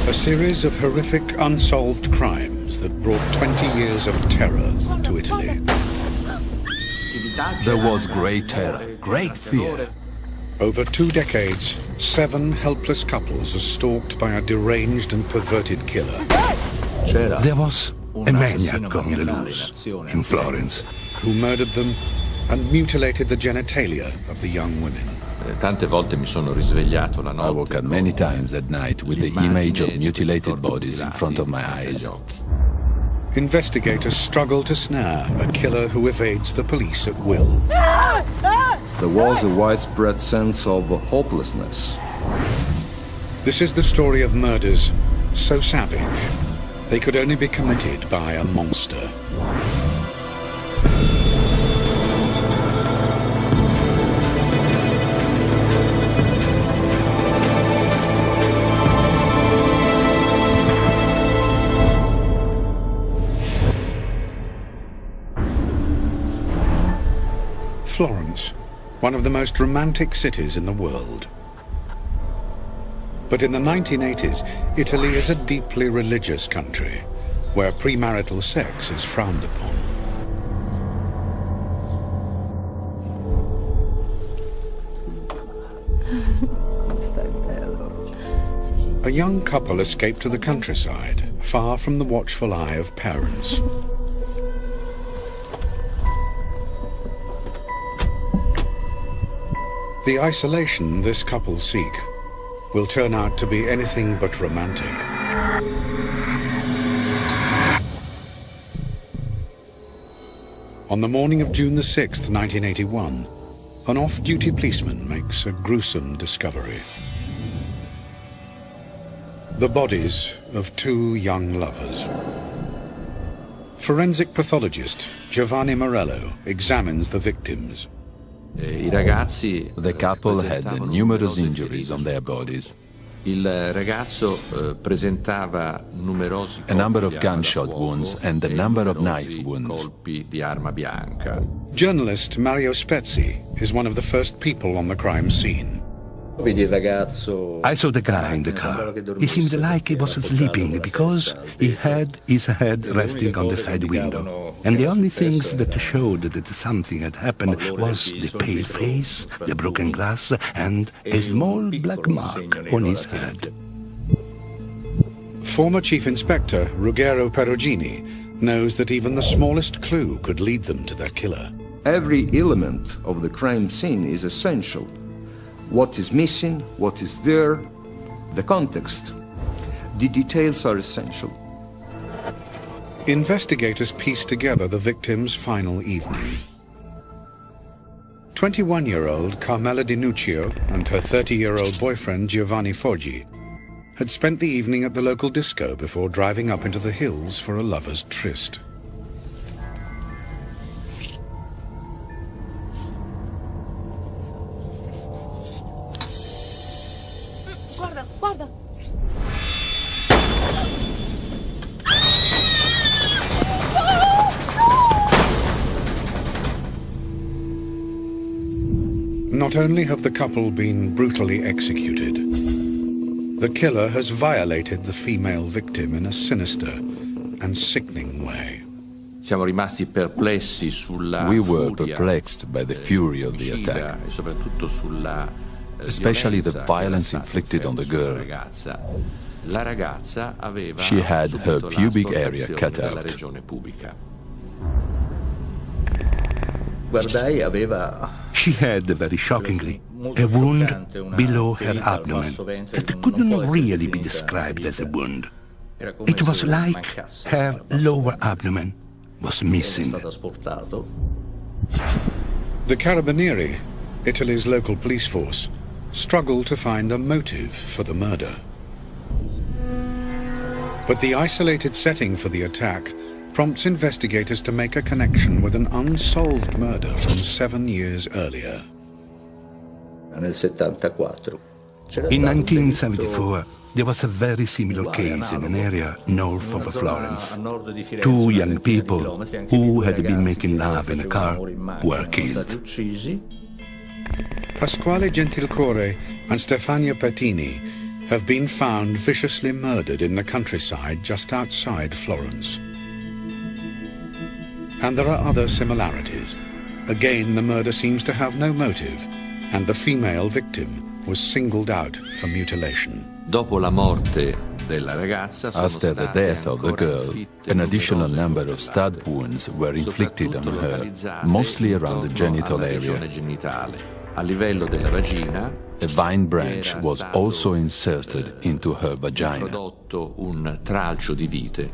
A series of horrific unsolved crimes that brought 20 years of terror to Italy. There was great terror, great fear. Over 2 decades, 7 helpless couples are stalked by a deranged and perverted killer. There was a maniac on the loose in Florence, who murdered them and mutilated the genitalia of the young women. I woke up many times at night with the image of mutilated bodies in front of my eyes. Investigators struggle to snare a killer who evades the police at will. There was a widespread sense of hopelessness. This is the story of murders so savage, they could only be committed by a monster. Florence, one of the most romantic cities in the world. But in the 1980s, Italy is a deeply religious country, where premarital sex is frowned upon. A young couple escape to the countryside, far from the watchful eye of parents. The isolation this couple seek will turn out to be anything but romantic. On the morning of June the 6th, 1981, an off-duty policeman makes a gruesome discovery. The bodies of 2 young lovers. Forensic pathologist Giovanni Morello examines the victims. The couple had numerous injuries on their bodies. A number of gunshot wounds and a number of knife wounds. Journalist Mario Spezzi is one of the first people on the crime scene. I saw the guy in the car. He seemed like he was sleeping because he had his head resting on the side window. And the only things that showed that something had happened was the pale face, the broken glass, and a small black mark on his head. Former Chief Inspector Ruggero Perugini knows that even the smallest clue could lead them to their killer. Every element of the crime scene is essential. What is missing, what is there, the context. The details are essential. Investigators piece together the victim's final evening. 21-year-old Carmela Di Nuccio and her 30-year-old boyfriend Giovanni Foggi had spent the evening at the local disco before driving up into the hills for a lover's tryst. Guarda, guarda! Not only have the couple been brutally executed, the killer has violated the female victim in a sinister and sickening way. We were perplexed by the fury of the attack, especially the violence inflicted on the girl. She had her pubic area cut out. She had, very shockingly, a wound below her abdomen that couldn't really be described as a wound. It was like her lower abdomen was missing. The Carabinieri, Italy's local police force, struggle to find a motive for the murder. But the isolated setting for the attack prompts investigators to make a connection with an unsolved murder from 7 years earlier. In 1974, there was a very similar case in an area north of Florence. 2 young people who had been making love in a car were killed. Pasquale Gentilcore and Stefania Pettini have been found viciously murdered in the countryside just outside Florence. And there are other similarities. Again, the murder seems to have no motive, and the female victim was singled out for mutilation. Dopo la morte della ragazza, after the death of the girl, an additional number of stab wounds were inflicted on her, mostly around the genital area. A livello della vagina, a vine branch was also inserted into her vagina. Un tralcio di vite.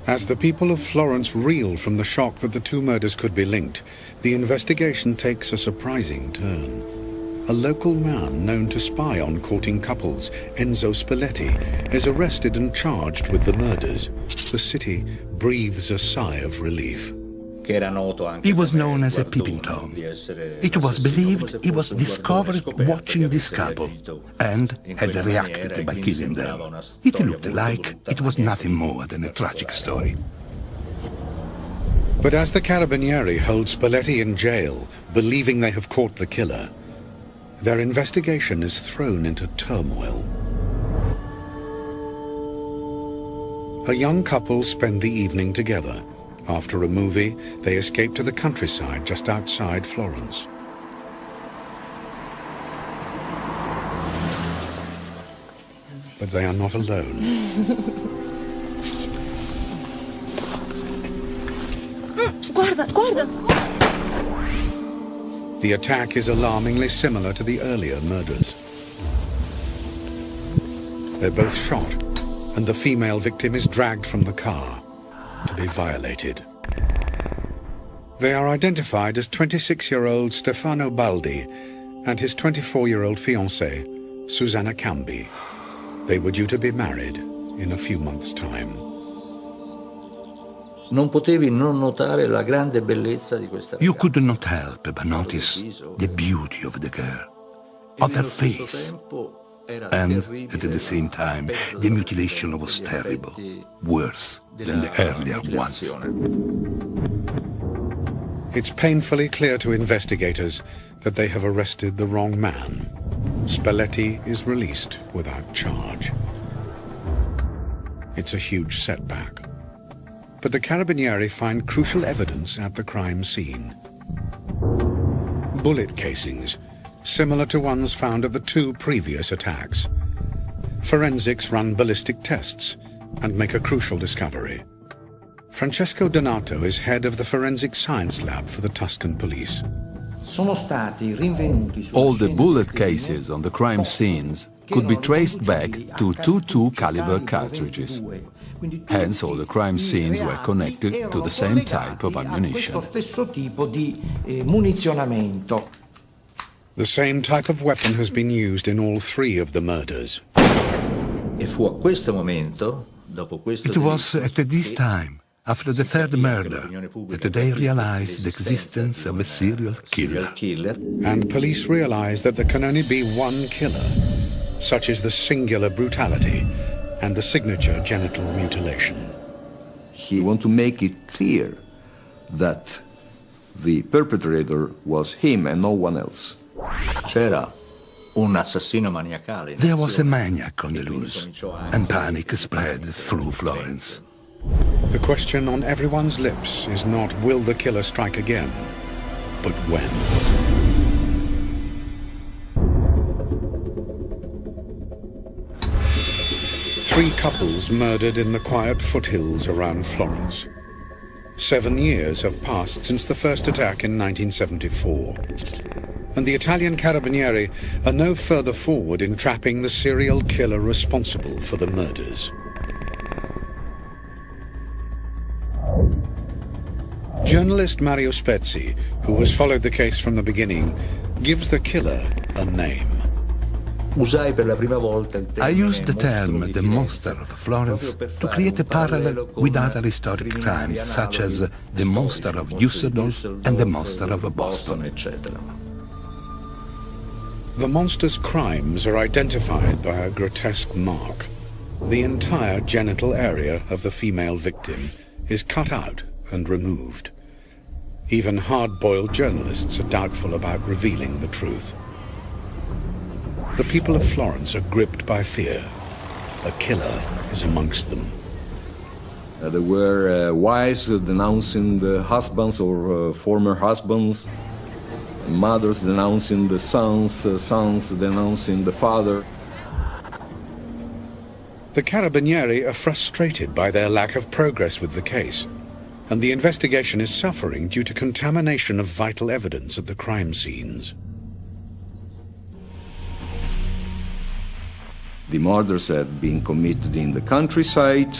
As the people of Florence reel from the shock that the two murders could be linked, the investigation takes a surprising turn. A local man known to spy on courting couples, Enzo Spalletti, is arrested and charged with the murders. The city breathes a sigh of relief. He was known as a peeping Tom. It was believed he was discovered watching this couple and had reacted by killing them. It looked like it was nothing more than a tragic story. But as the Carabinieri hold Spalletti in jail, believing they have caught the killer, their investigation is thrown into turmoil. A young couple spend the evening together. After a movie, they escape to the countryside just outside Florence. But they are not alone. Guarda, guarda! The attack is alarmingly similar to the earlier murders. They're both shot, and the female victim is dragged from the car to be violated. They are identified as 26-year-old Stefano Baldi and his 24-year-old fiancée, Susanna Cambi. They were due to be married in a few months' time. You could not help but notice the beauty of the girl, of her face. And at the same time, the mutilation was terrible, worse than the earlier ones. It's painfully clear to investigators that they have arrested the wrong man. Spalletti is released without charge. It's a huge setback. But the Carabinieri find crucial evidence at the crime scene. Bullet casings, similar to ones found at the two previous attacks. Forensics run ballistic tests and make a crucial discovery. Francesco Donato is head of the Forensic Science Lab for the Tuscan police. All the bullet cases on the crime scenes could be traced back to 22 caliber cartridges. Hence, all the crime scenes were connected to the same type of ammunition. The same type of weapon has been used in all three of the murders. It was at this time, after the third murder, that they realized the existence of a serial killer. And police realize that there can only be one killer. Such is the singular brutality and the signature genital mutilation. He wanted to make it clear that the perpetrator was him and no one else. There was a maniac on the loose, and panic spread through Florence. The question on everyone's lips is not, will the killer strike again, but when? Three couples murdered in the quiet foothills around Florence. 7 years have passed since the first attack in 1974. And the Italian Carabinieri are no further forward in trapping the serial killer responsible for the murders. Journalist Mario Spezzi, who has followed the case from the beginning, gives the killer a name. I used the term the monster of Florence to create a parallel with other historic crimes, such as the monster of Düsseldorf and the monster of Boston. The monster's crimes are identified by a grotesque mark. The entire genital area of the female victim is cut out and removed. Even hard-boiled journalists are doubtful about revealing the truth. The people of Florence are gripped by fear. A killer is amongst them. There were wives denouncing the husbands or former husbands, mothers denouncing the sons, sons denouncing the father. The Carabinieri are frustrated by their lack of progress with the case, and the investigation is suffering due to contamination of vital evidence at the crime scenes. The murders had been committed in the countryside.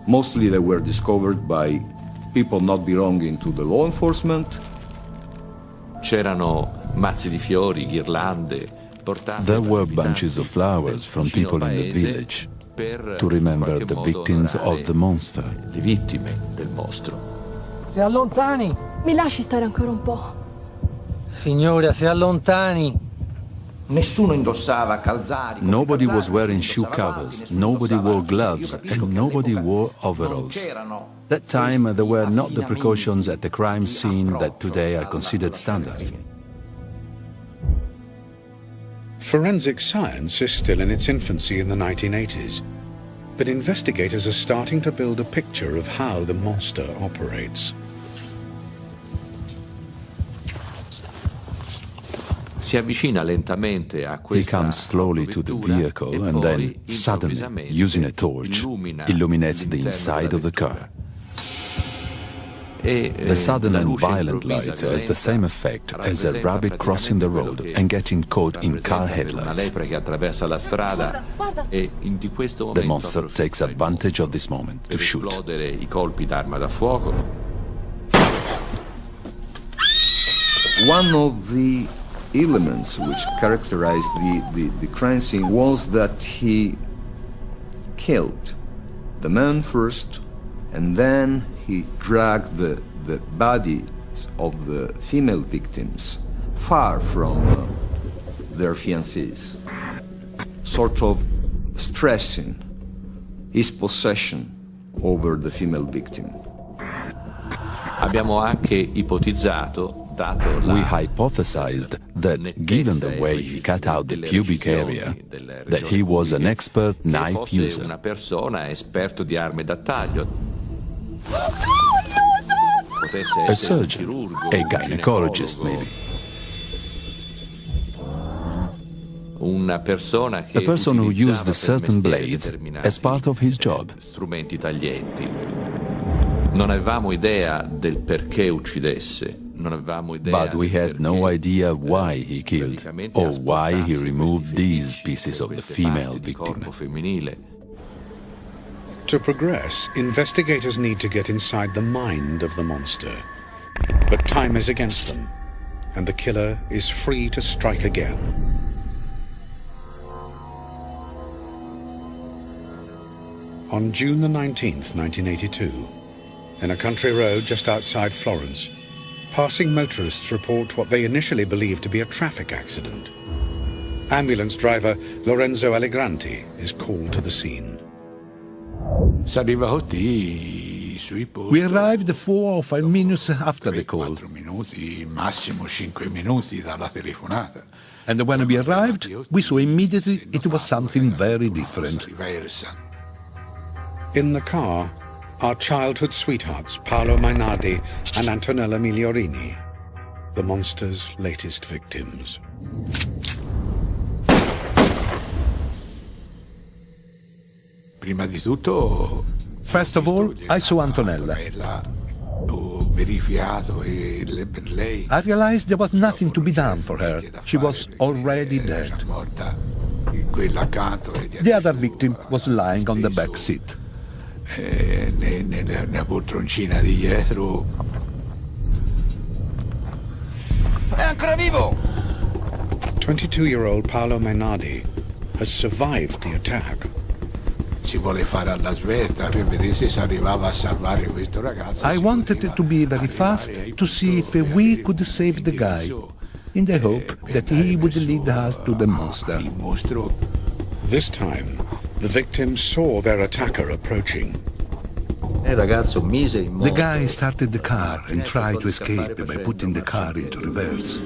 Mostly they were discovered by people not belonging to the law enforcement. C'erano mazzi di fiori, ghirlande, portate. There were bunches of flowers from people in the village to remember the victims of the monster. Le vittime del mostro. Si allontani! Mi lasci stare ancora un po'? Signora, si allontani! Nessuno indossava calzari. Nobody was wearing shoe covers, nobody wore gloves, and nobody wore overalls. That time there were not the precautions at the crime scene that today are considered standard. Forensic science is still in its infancy in the 1980s, but investigators are starting to build a picture of how the monster operates. Si avvicina lentamente a He comes slowly to the vehicle and then, suddenly, using a torch, illuminates the inside of the car. The sudden and violent light has the same effect as a rabbit crossing the road and getting caught in car headlights. The monster takes advantage of this moment to shoot. One of the elements which characterized the crime scene was that he killed the man first, and then he dragged the bodies of the female victims far from their fiancés, sort of stressing his possession over the female victim. Abbiamo anche ipotizzato, we hypothesized that, given the way he cut out the pubic area, that he was an expert knife user. Una persona esperto di armi da taglio. A surgeon, a gynecologist maybe. A person who used certain blades as part of his job. Strumenti taglienti. Non avevamo idea del perché uccidesse. But we had no idea why he killed or why he removed these pieces of the female victim. To progress, investigators need to get inside the mind of the monster. But time is against them, and the killer is free to strike again. On June the 19th, 1982, in a country road just outside Florence, passing motorists report what they initially believed to be a traffic accident. Ambulance driver Lorenzo Allegranti is called to the scene. We arrived 4 or 5 minutes after the call. And when we arrived, we saw immediately it was something very different. In the car, our childhood sweethearts, Paolo Mainardi and Antonella Migliorini, the monster's latest victims. First of all, I saw Antonella. I realized there was nothing to be done for her. She was already dead. The other victim was lying on the back seat. Nella poltroncina di dietro. È ancora vivo! 22-year-old Paolo Mainardi has survived the attack. Si vuole fare alla svelta per vedere se si arrivava a salvare questo ragazzo. I wanted to be very fast to see if we could save the guy, in the hope that he would lead us to the monster. This time, the victims saw their attacker approaching. The guy started the car and tried to escape by putting the car into reverse.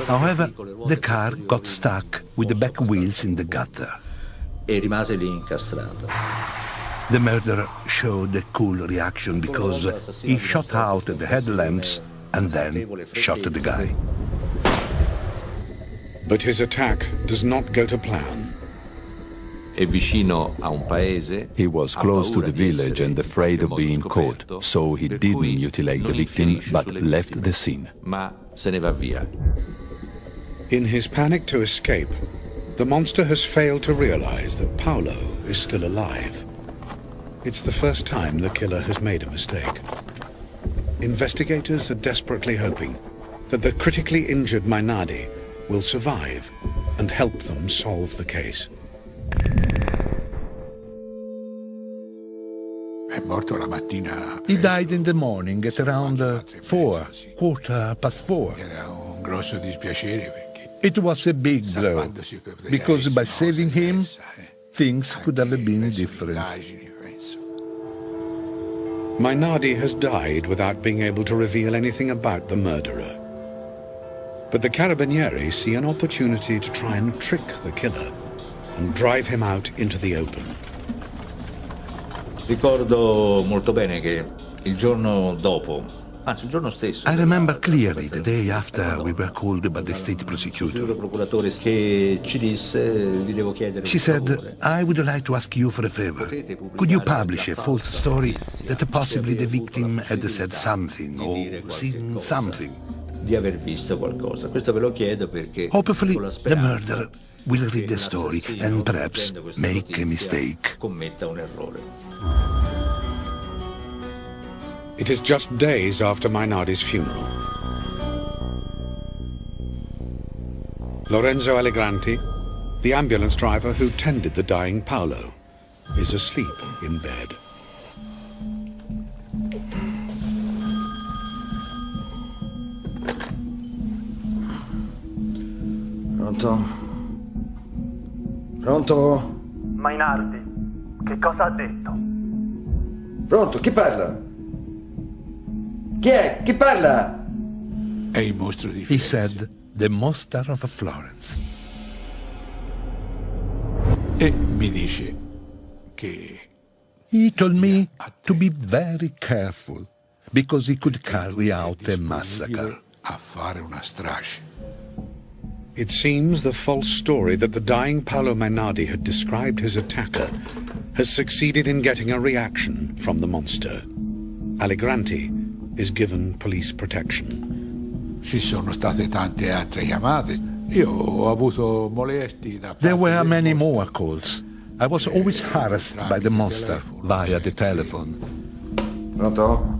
However, the car got stuck with the back wheels in the gutter. E rimase lì incastrato. The murderer showed a cool reaction because he shot out the headlamps and then shot the guy. But his attack does not go to plan. He was close to the village and afraid of being caught, so he didn't mutilate the victim, but left the scene. In his panic to escape, the monster has failed to realize that Paolo is still alive. It's the first time the killer has made a mistake. Investigators are desperately hoping that the critically injured Mainardi will survive and help them solve the case. He died in the morning at around 4:15. It was a big blow, because by saving him, things could have been different. Mainardi has died without being able to reveal anything about the murderer. But the Carabinieri see an opportunity to try and trick the killer and drive him out into the open. Ricordo molto bene che il giorno dopo, anzi il giorno stesso, I remember clearly the day after we were called by the state prosecutor. She said, I would like to ask you for a favor. Could you publish a false story that possibly the victim had said something or seen something? Di aver visto qualcosa. Questo ve lo chiedo perché hopefully the murderer will read the story and perhaps make a mistake. Commetta un errore. It is just days after Mainardi's funeral. Lorenzo Allegranti, the ambulance driver who tended the dying Paolo, is asleep in bed. Pronto? Pronto? Mainardi, che cosa ha detto? Pronto, chi parla? Chi è? Chi parla? He said, the monster of Florence. E mi dice che he told me to be very careful because he could carry out a massacre. A fare una strage. It seems the false story that the dying Paolo Mainardi had described his attacker has succeeded in getting a reaction from the monster. Allegranti is given police protection. Ci sono state tante altre chiamate. Io ho avuto molesti da parte. There were many more calls. I was always harassed by the monster via the telephone. Pronto?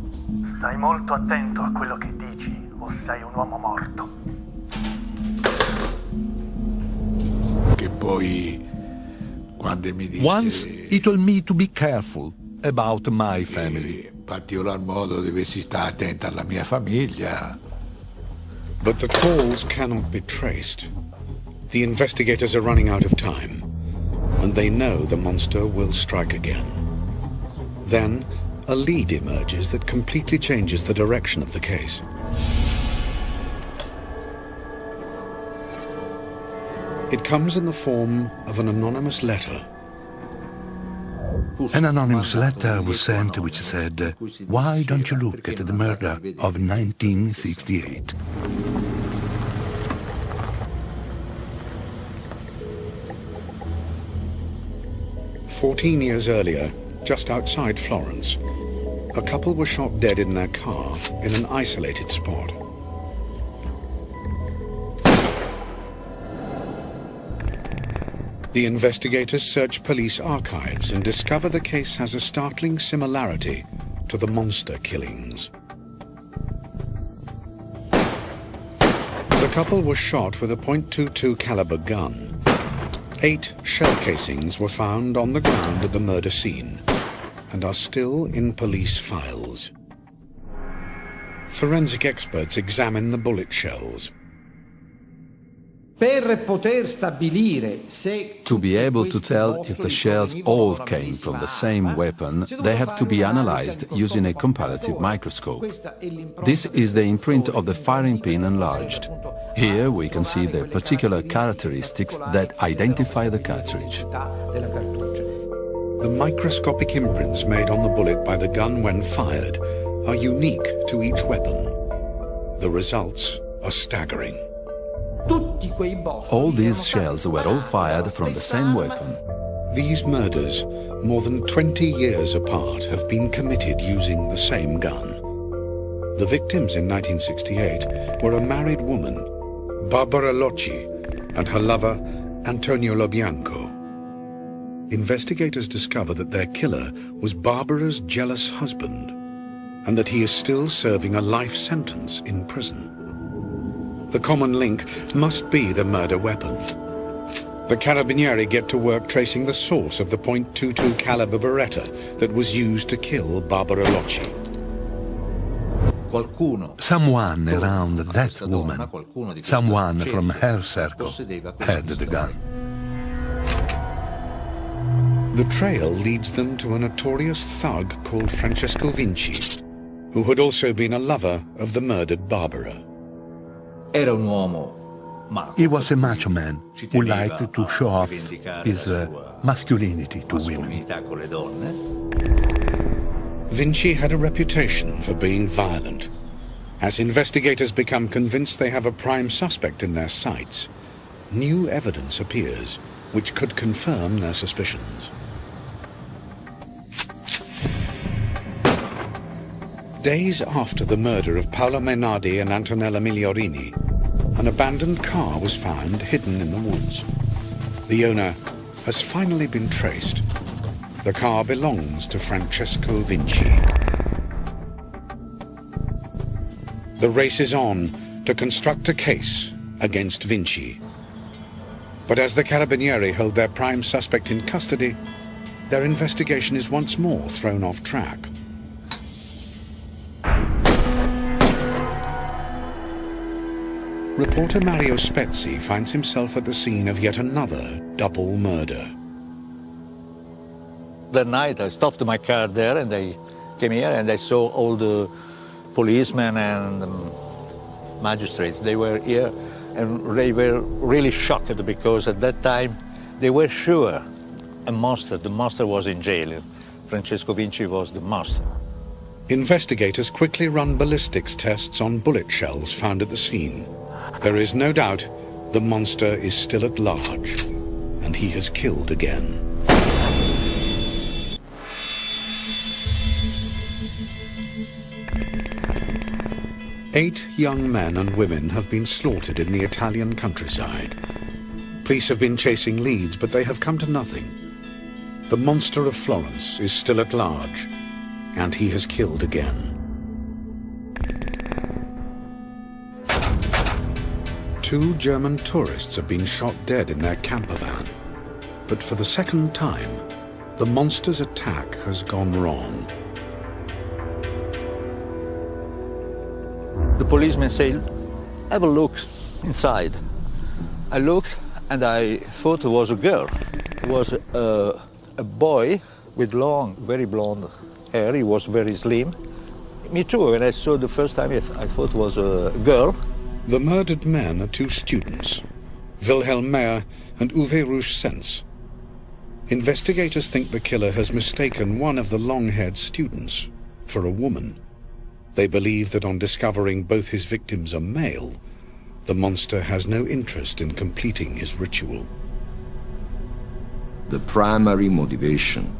Stai molto attento a quello che dici, o sei un uomo morto. Che poi, quando mi disse... Once he told me to be careful about my family. In particolar modo dovessi stare attento alla mia famiglia. But the calls cannot be traced. The investigators are running out of time, and they know the monster will strike again. Then, a lead emerges that completely changes the direction of the case. It comes in the form of an anonymous letter. An anonymous letter was sent which said, "Why don't you look at the murder of 1968? "14 years earlier, just outside Florence, a couple were shot dead in their car in an isolated spot. The investigators search police archives and discover the case has a startling similarity to the monster killings. The couple were shot with a .22 caliber gun. 8 shell casings were found on the ground at the murder scene and are still in police files. Forensic experts examine the bullet shells. To be able to tell if the shells all came from the same weapon, they have to be analyzed using a comparative microscope. This is the imprint of the firing pin enlarged. Here we can see the particular characteristics that identify the cartridge. The microscopic imprints made on the bullet by the gun when fired are unique to each weapon. The results are staggering. All these shells were all fired from the same weapon. These murders, more than 20 years apart, have been committed using the same gun. The victims in 1968 were a married woman, Barbara Locci, and her lover, Antonio Lobianco. Investigators discover that their killer was Barbara's jealous husband, and that he is still serving a life sentence in prison. The common link must be the murder weapon. The Carabinieri get to work tracing the source of the .22 caliber Beretta that was used to kill Barbara Locci. Someone around that woman, someone from her circle, had the gun. The trail leads them to a notorious thug called Francesco Vinci, who had also been a lover of the murdered Barbara. He was a macho man who liked to show off his masculinity to women. Vinci had a reputation for being violent. As investigators become convinced they have a prime suspect in their sights, new evidence appears which could confirm their suspicions. Days after the murder of Paolo Mainardi and Antonella Migliorini, an abandoned car was found hidden in the woods. The owner has finally been traced. The car belongs to Francesco Vinci. The race is on to construct a case against Vinci. But as the Carabinieri hold their prime suspect in custody, their investigation is once more thrown off track. Reporter Mario Spezzi finds himself at the scene of yet another double murder. That night I stopped my car there and I came here and I saw all the policemen and magistrates. They were here and they were really shocked because at that time they were sure the monster was in jail. Francesco Vinci was the monster. Investigators quickly run ballistics tests on bullet shells found at the scene. There is no doubt the monster is still at large, and he has killed again. Eight young men and women have been slaughtered in the Italian countryside. Police have been chasing leads, but they have come to nothing. The monster of Florence is still at large, and he has killed again. 2 German tourists have been shot dead in their camper van. But for the second time, the monster's attack has gone wrong. The policeman said, have a look inside. I looked and I thought it was a girl. It was a boy with long, very blonde hair. He was very slim. Me too, when I saw the first time, I thought it was a girl. The murdered men are 2 students, Wilhelm Meyer and Uwe Rouge-Sens. Investigators think the killer has mistaken one of the long-haired students for a woman. They believe that on discovering both his victims are male, the monster has no interest in completing his ritual. The primary motivation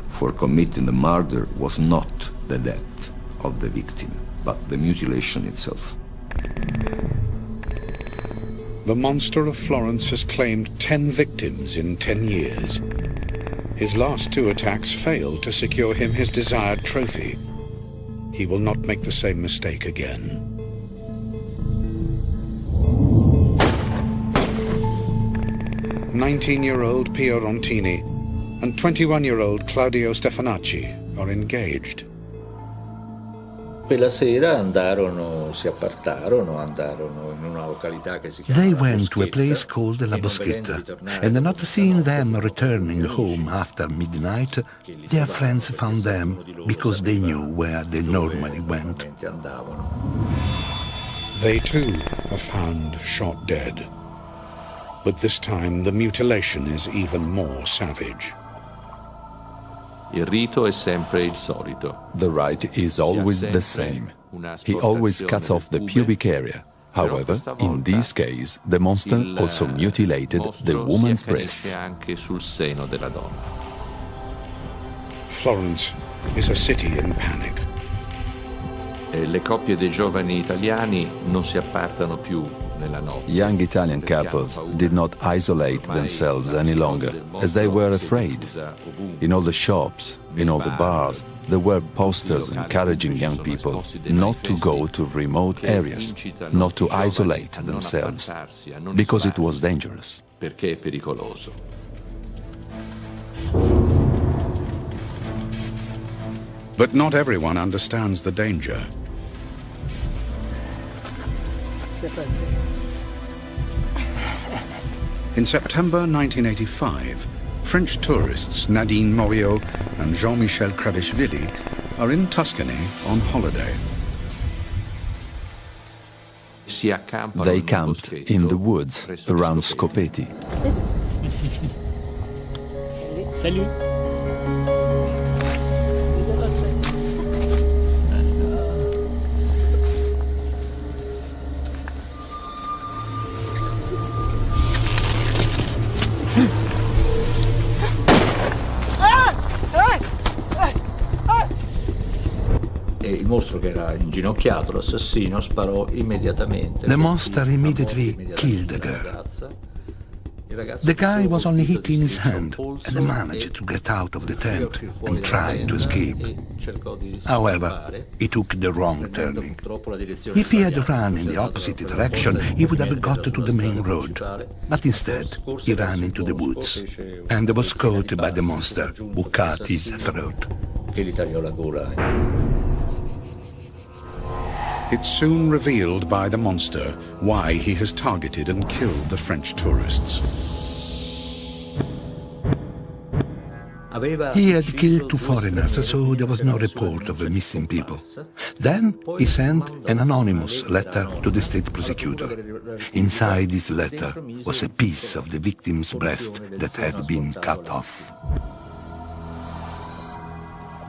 for committing the murder was not the death of the victim, but the mutilation itself. The monster of Florence has claimed 10 victims in 10 years. His last 2 attacks failed to secure him his desired trophy. He will not make the same mistake again. "19-year-old Pio Rontini and 21-year-old Claudio Stefanacci are engaged. Quella sera si appartarono, andarono in una località che si chiama They La went to a Boschetta, place called La e non Boschetta, vedendo ritornare and not dopo seeing la them notte, returning home after midnight, their friends found them because they knew where they normally went. andavano. They too are found shot dead. But this time the mutilation is even more savage. Il rito è sempre il solito. The rite is always the same. He always cuts off the pubic area. However, in this case, the monster also mutilated the woman's breasts. Anche sul seno della donna. Florence is a city in panic. Le coppie dei giovani italiani non si appartano più nella notte. Young Italian couples did not isolate themselves any longer, as they were afraid. In all the shops, in all the bars, there were posters encouraging young people not to go to remote areas, not to isolate themselves, because it was dangerous. Perché è pericoloso. But not everyone understands the danger. In September 1985, French tourists Nadine Moriot and Jean-Michel Krabishvili are in Tuscany on holiday. They camped in the woods around Scopeti. Salut. Il mostro, che era inginocchiato, l'assassino, sparò immediatamente. The monster immediately killed the girl. The guy was only hit in his hand and managed to get out of the tent and tried to escape. However, he took the wrong turning. If he had run in the opposite direction, he would have got to the main road. But instead, he ran into the woods and was caught by the monster, who cut his throat. Che gli tagliò la gola. It's soon revealed by the monster why he has targeted and killed the French tourists. He had killed 2 foreigners, so there was no report of missing people. Then he sent an anonymous letter to the state prosecutor. Inside this letter was a piece of the victim's breast that had been cut off.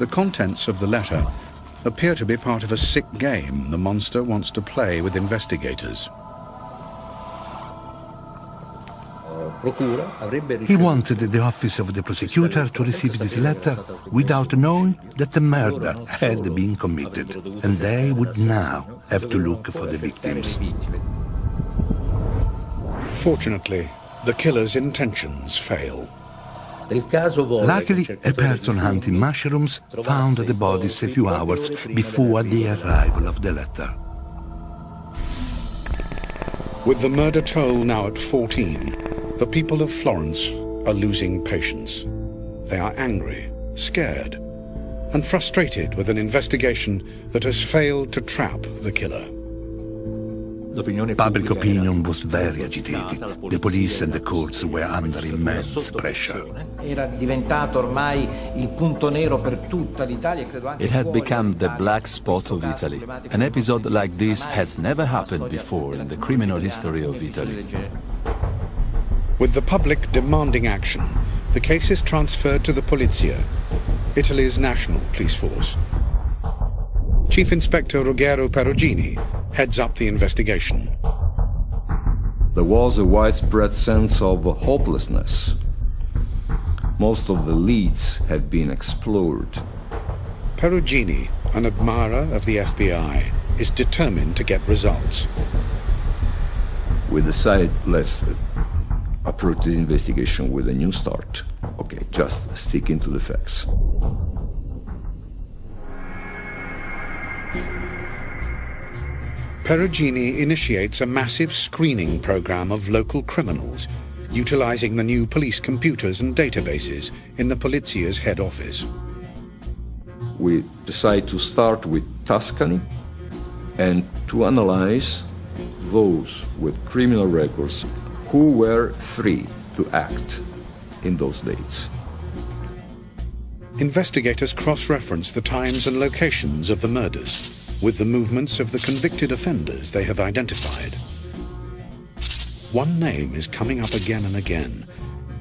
The contents of the letter appear to be part of a sick game the monster wants to play with investigators. He wanted the office of the prosecutor to receive this letter without knowing that the murder had been committed, and they would now have to look for the victims. Fortunately, the killer's intentions fail. Luckily, a person hunting mushrooms found the bodies a few hours before the arrival of the letter. With the murder toll now at 14, the people of Florence are losing patience. They are angry, scared, and frustrated with an investigation that has failed to trap the killer. Public opinion was very agitated. The police and the courts were under immense pressure. It had become the black spot of Italy. An episode like this has never happened before in the criminal history of Italy. With the public demanding action, the case is transferred to the Polizia, Italy's national police force. Chief Inspector Ruggero Perugini heads up the investigation. There was a widespread sense of hopelessness. Most of the leads had been explored. Perugini, an admirer of the FBI, is determined to get results. We decided, let's approach the investigation with a new start. Okay, just sticking to the facts. Perugini initiates a massive screening program of local criminals, utilizing the new police computers and databases in the Polizia's head office. we decided to start with Tuscany and to analyze those with criminal records who were free to act in those dates. Investigators cross-reference the times and locations of the murders with the movements of the convicted offenders they have identified. One name is coming up again and again.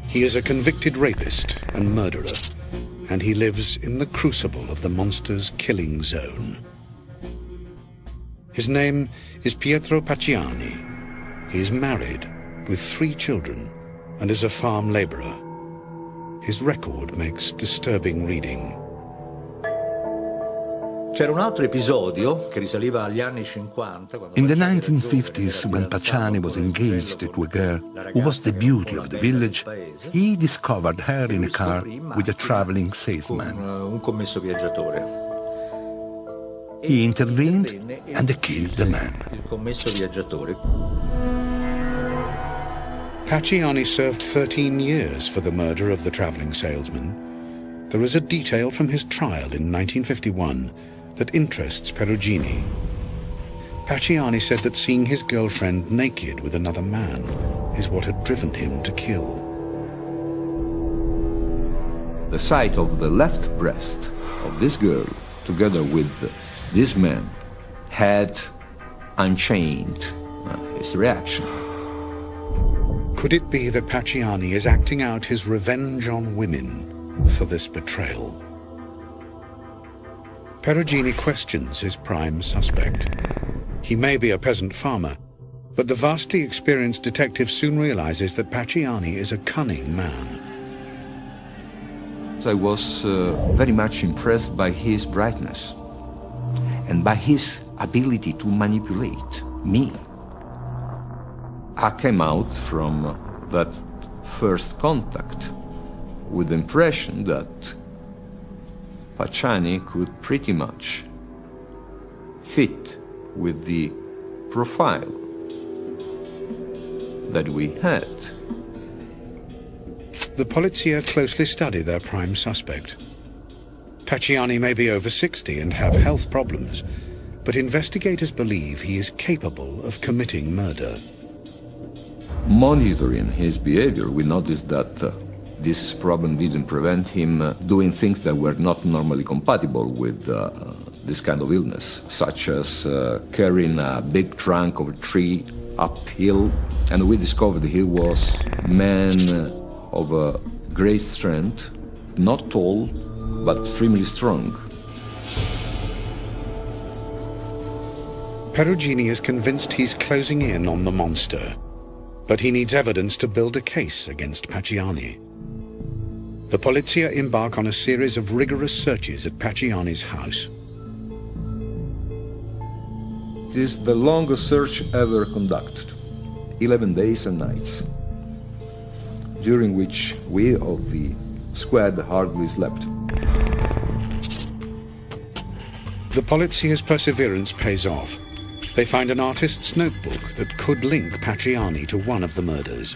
He is a convicted rapist and murderer, and he lives in the crucible of the monster's killing zone. His name is Pietro Pacciani. He is married with 3 children and is a farm laborer. His record makes disturbing reading. C'era un altro episodio che risaliva agli anni 50. In the 1950s, when Pacciani was engaged to a girl who was the beauty of the village, he discovered her in a car with a traveling salesman. Un commesso viaggiatore. He intervened and killed the man. Il commesso viaggiatore. Pacciani served 13 years for the murder of the traveling salesman. There is a detail from his trial in 1951 that interests Perugini. Pacciani said that seeing his girlfriend naked with another man is what had driven him to kill. The sight of the left breast of this girl, together with this man, had unchained his reaction. Could it be that Pacciani is acting out his revenge on women for this betrayal? Perugini questions his prime suspect. He may be a peasant farmer, but the vastly experienced detective soon realizes that Pacciani is a cunning man. I was very much impressed by his brightness and by his ability to manipulate me. I came out from that first contact with the impression that Pacciani could pretty much fit with the profile that we had. The Polizia closely study their prime suspect. Pacciani may be over 60 and have health problems, but investigators believe he is capable of committing murder. Monitoring his behavior, we noticed that this problem didn't prevent him doing things that were not normally compatible with this kind of illness, such as carrying a big trunk of a tree uphill. And we discovered he was a man of a great strength, not tall, but extremely strong. Perugini is convinced he's closing in on the monster, but he needs evidence to build a case against Pacciani. The Polizia embark on a series of rigorous searches at Pacciani's house. It is the longest search ever conducted, 11 days and nights, during which we of the squad hardly slept. The Polizia's perseverance pays off. They find an artist's notebook that could link Pacciani to one of the murders.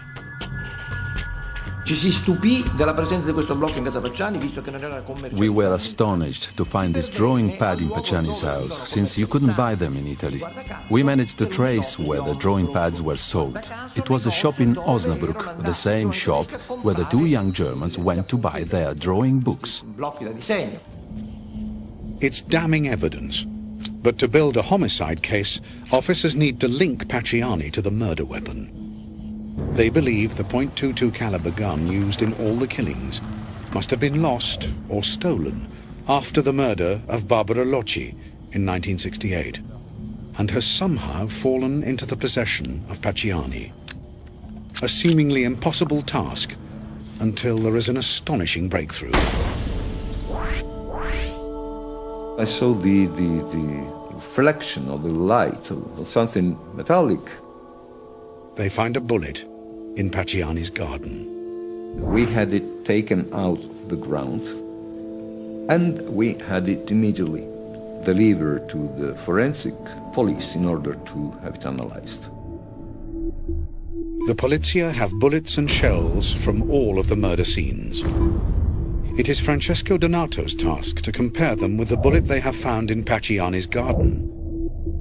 We were astonished to find this drawing pad in Pacciani's house, since you couldn't buy them in Italy. We managed to trace where the drawing pads were sold. It was a shop in Osnabrück, the same shop where the 2 young Germans went to buy their drawing books. It's damning evidence, but to build a homicide case, officers need to link Pacciani to the murder weapon. They believe the .22 caliber gun used in all the killings must have been lost or stolen after the murder of Barbara Locci in 1968 and has somehow fallen into the possession of Pacciani. A seemingly impossible task until there is an astonishing breakthrough. I saw the reflection of the light of something metallic. They find a bullet in Pacciani's garden. We had it taken out of the ground, and we had it immediately delivered to the forensic police in order to have it analyzed. The Polizia have bullets and shells from all of the murder scenes. It is Francesco Donato's task to compare them with the bullet they have found in Pacciani's garden.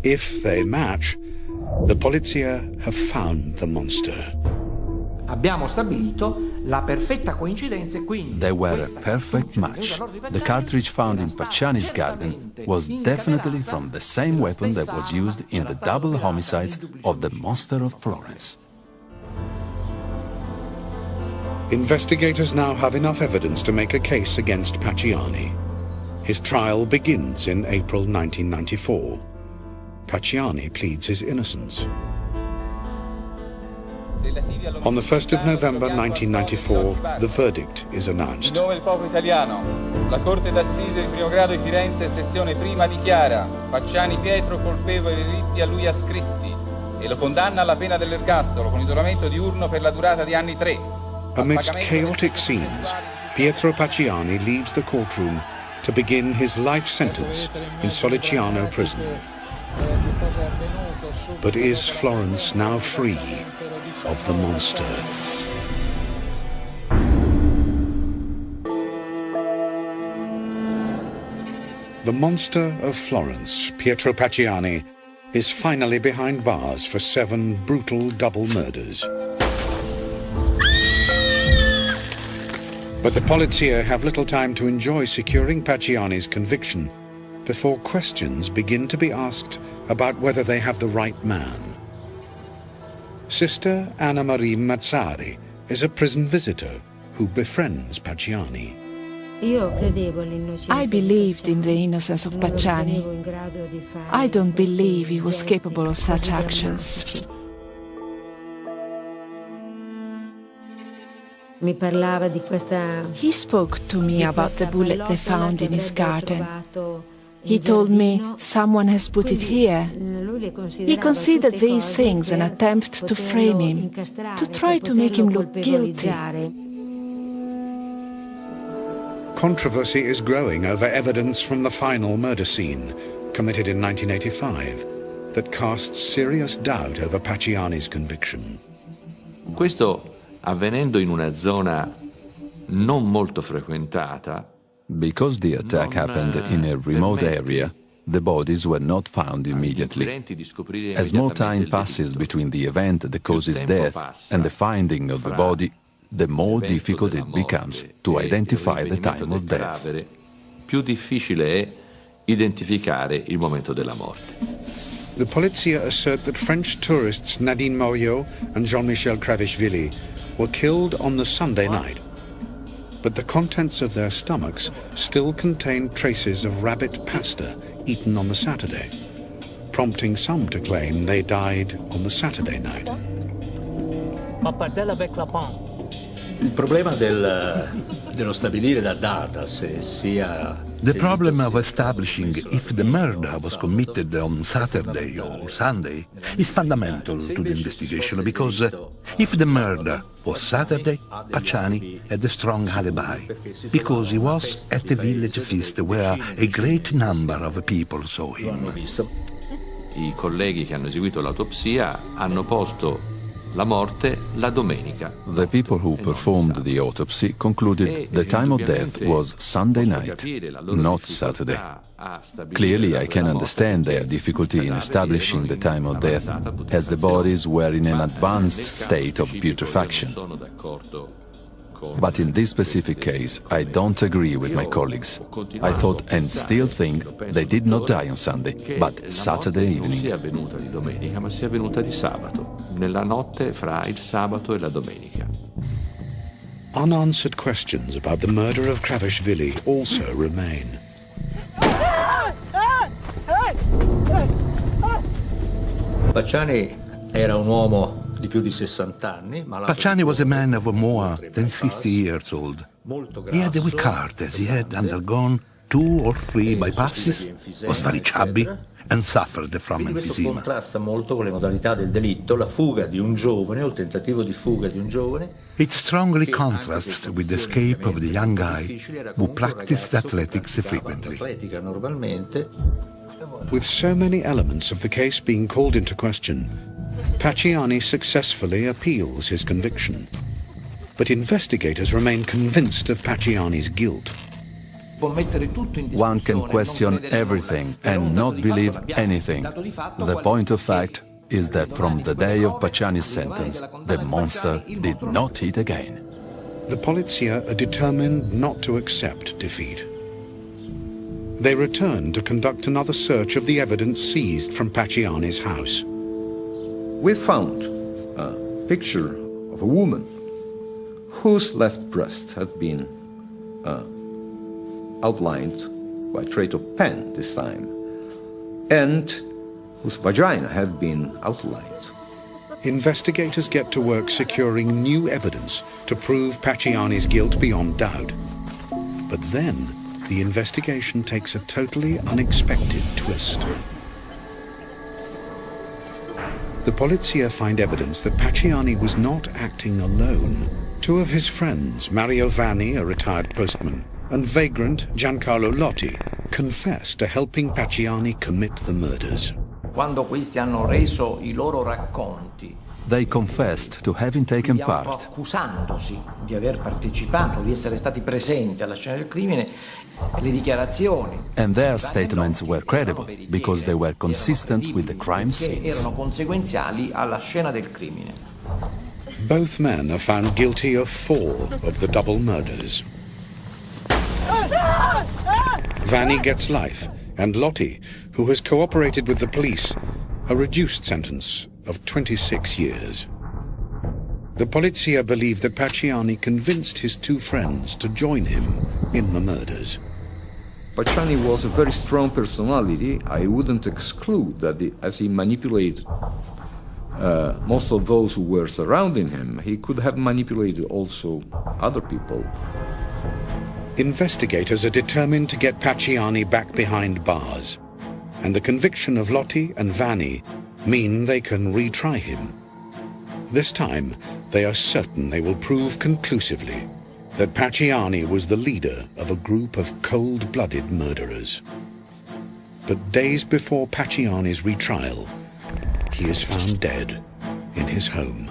If they match, the polizia have found the monster. Abbiamo stabilito la perfetta coincidenza e quindi they were a perfect match. The cartridge found in Pacciani's garden was definitely from the same weapon that was used in the double homicides of the monster of Florence. Investigators now have enough evidence to make a case against Pacciani. His trial begins in April 1994. Pacciani pleads his innocence. On the 1st of November 1994, the verdict is announced. In nome del popolo italiano, la Corte d'Assise del Primo Grado di Firenze, sezione prima, dichiara Pacciani Pietro colpevole dei delitti a lui ascritti e lo condanna alla pena dell'ergastolo con isolamento diurno per la durata di anni 3. Amidst chaotic scenes, Pietro Pacciani leaves the courtroom to begin his life sentence in Soliciano prison. But is Florence now free of the monster? The monster of Florence, Pietro Pacciani, is finally behind bars for 7 brutal double murders. But the polizia have little time to enjoy securing Pacciani's conviction before questions begin to be asked about whether they have the right man. Sister Anna Marie Mazzari is a prison visitor who befriends Pacciani. I believed in the innocence of Pacciani. I don't believe he was capable of such actions. He spoke to me about the bullet they found in his garden. He told me someone has put it here. He considered these things an attempt to frame him, to try to make him look guilty. Controversy is growing over evidence from the final murder scene, committed in 1985, that casts serious doubt over Pacciani's conviction. Questo avvenendo in una zona non molto frequentata, because the attack happened in a remote area, the bodies were not found immediately. As more time passes between the event that causes death and the finding of the body, the more difficult it becomes to identify the time of death. Più difficile è identificare il momento della morte. The polizia assert that French tourists Nadine Moriot and Jean-Michel Kravishvili were killed on the Sunday night, but the contents of their stomachs still contain traces of rabbit pasta eaten on the Saturday, prompting some to claim they died on the Saturday night. Il problema dello stabilire la data, se sia... The problem of establishing if the murder was committed on Saturday or Sunday is fundamental to the investigation, because if the murder was Saturday, Pacciani had a strong alibi, because he was at a village feast where a great number of people saw him. I colleghi che hanno eseguito l'autopsia hanno posto la morte la domenica. The people who performed the autopsy concluded the time of death was Sunday night, not Saturday. Clearly, I can understand their difficulty in establishing the time of death, as the bodies were in an advanced state of putrefaction. But in this specific case, I don't agree with my colleagues. I thought and still think they did not die on Sunday, but Saturday evening. Non sia avvenuta di domenica, ma sia avvenuta di sabato, nella notte fra il sabato e la domenica. Unanswered questions about the murder of Kravishvili also remain. Pacciani era un uomo di più di 60 anni. Pacciani was a man of more than 60 years old. He had a weak heart, as he had undergone 2 or 3 bypasses, was very chubby, and suffered from emphysema. Questo contrasta molto con le modalità del delitto, la fuga di un giovane o il tentativo di fuga di un giovane. It strongly contrasts with the escape of the young guy who practiced athletics frequently. With so many elements of the case being called into question, Pacciani successfully appeals his conviction. but investigators remain convinced of Pacciani's guilt. One can question everything and not believe anything. The point of fact is that from the day of Pacciani's sentence, the monster did not eat again. The Polizia are determined not to accept defeat. They return to conduct another search of the evidence seized from Pacciani's house. We found a picture of a woman whose left breast had been outlined by a trait of pen this time, and whose vagina had been outlined. Investigators get to work securing new evidence to prove Pacciani's guilt beyond doubt. But then, the investigation takes a totally unexpected twist. The Polizia find evidence that Pacciani was not acting alone. Two of his friends, Mario Vanni, a retired postman, and vagrant Giancarlo Lotti, confess to helping Pacciani commit the murders. Quando questi hanno reso I loro racconti, they confessed to having taken part, accusandosi di aver partecipato, di essere stati presenti alla scena del crimine, le dichiarazioni. And their statements were credible because they were consistent with the crime scenes. Erano conseguenziali alla scena del crimine. Both men are found guilty of 4 of the double murders. Vanni gets life, and Lotti, who has cooperated with the police, a reduced sentence of 26 years. The Polizia believe that Pacciani convinced his 2 friends to join him in the murders. Pacciani was a very strong personality. I wouldn't exclude that as he manipulated most of those who were surrounding him, he could have manipulated also other people. Investigators are determined to get Pacciani back behind bars, and the conviction of Lotti and Vanni mean they can retry him. This time, they are certain they will prove conclusively that Pacciani was the leader of a group of cold-blooded murderers. But days before Pacciani's retrial, he is found dead in his home.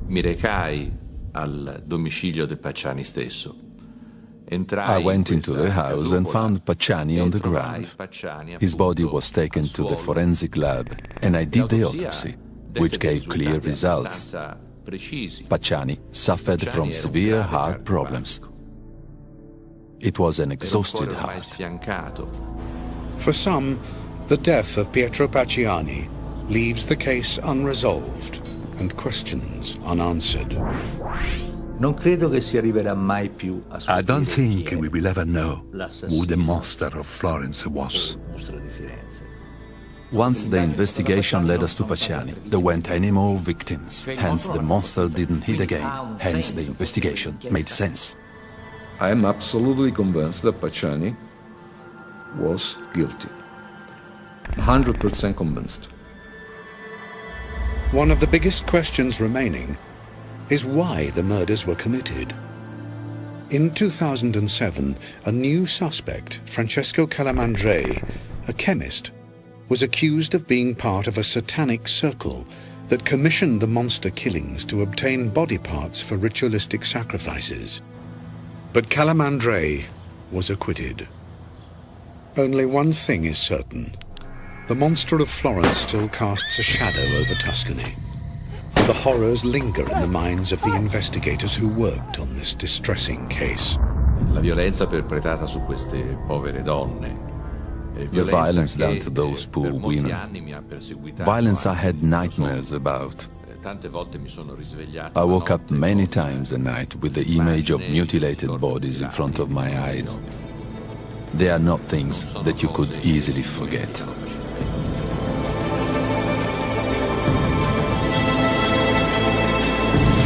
Mi recai al domicilio di Pacciani stesso. I went into the house and found Pacciani on the ground. His body was taken to the forensic lab, and I did the autopsy, which gave clear results. Pacciani suffered from severe heart problems. It was an exhausted heart. For some, the death of Pietro Pacciani leaves the case unresolved and questions unanswered. I don't think we will ever know who the monster of Florence was. Once the investigation led us to Pacciani, there weren't any more victims. Hence, the monster didn't hit again. Hence, the investigation made sense. I am absolutely convinced that Pacciani was guilty. 100% convinced. One of the biggest questions remaining is why the murders were committed. In 2007, a new suspect, Francesco Calamandrei, a chemist, was accused of being part of a satanic circle that commissioned the monster killings to obtain body parts for ritualistic sacrifices. But Calamandrei was acquitted. Only one thing is certain. The monster of Florence still casts a shadow over Tuscany. The horrors linger in the minds of the investigators who worked on this distressing case. La violenza perpetrata su queste povere donne. The violence done to those poor women. Violence I had nightmares about. I woke up many times a night with the image of mutilated bodies in front of my eyes. They are not things that you could easily forget.